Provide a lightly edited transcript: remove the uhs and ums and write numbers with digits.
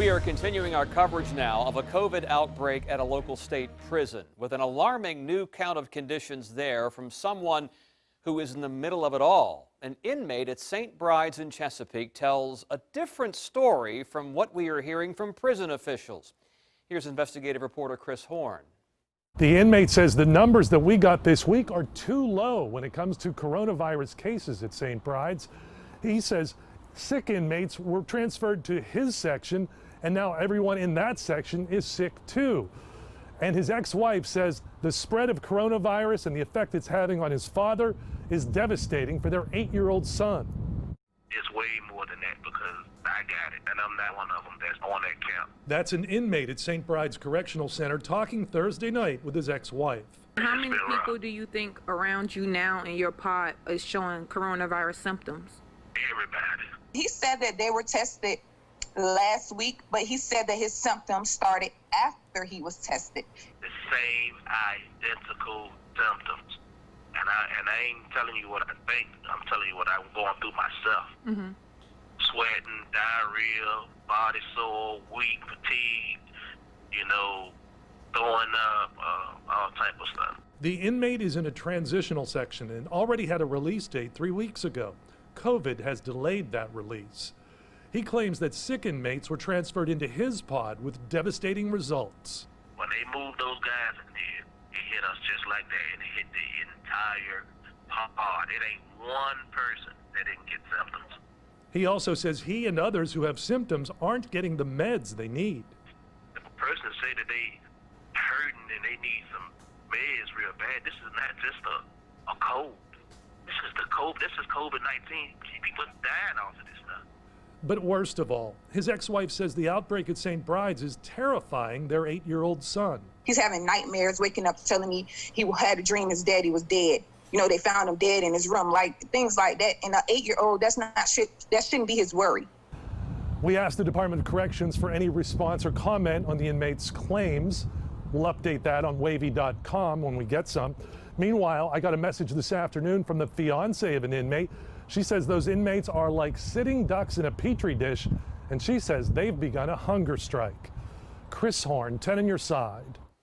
We are continuing our coverage now of a COVID outbreak at a local state prison with an alarming new count of conditions there from someone who is in the middle of it all. An inmate at St. Bride's in Chesapeake tells a different story from what we are hearing from prison officials. Here's investigative reporter Chris Horne. The inmate says the numbers that we got this week are too low when it comes to coronavirus cases at St. Bride's. He says sick inmates were transferred to his section, and now everyone in that section is sick too. And his ex-wife says the spread of coronavirus and the effect it's having on his father is devastating for their 8-year-old son. It's way more than that because I got it, and I'm not one of them that's on that camp. That's an inmate at St. Bride's Correctional Center talking Thursday night with his ex-wife. How many people do you think around you now in your pod is showing coronavirus symptoms? Everybody. He said that they were tested last week, but he said that his symptoms started after he was tested. The same identical symptoms. And I ain't telling you what I think, I'm telling you what I'm going through myself. Mm-hmm. Sweating, diarrhea, body sore, weak, fatigue, throwing up, all type of stuff. The inmate is in a transitional section and already had a release date 3 weeks ago. COVID has delayed that release. He claims that sick inmates were transferred into his pod with devastating results. When they moved those guys in there, it hit us just like that, and it hit the entire pod. It ain't one person that didn't get symptoms. He also says he and others who have symptoms aren't getting the meds they need. If a person say that they hurting and they need some meds real bad, this is not just a cold. This is COVID-19. People dying off of this stuff. But worst of all, his ex-wife says the outbreak at St. Bride's is terrifying their 8-year-old son. He's having nightmares, waking up telling me he had a dream his daddy was dead. They found him dead in his room, like things like that. And an 8-year-old, that shouldn't be his worry. We asked the Department of Corrections for any response or comment on the inmate's claims. We'll update that on WAVY.com when we get some. Meanwhile, I got a message this afternoon from the fiance of an inmate. She says those inmates are like sitting ducks in a petri dish, and she says they've begun a hunger strike. Chris Horne, 10 on your side.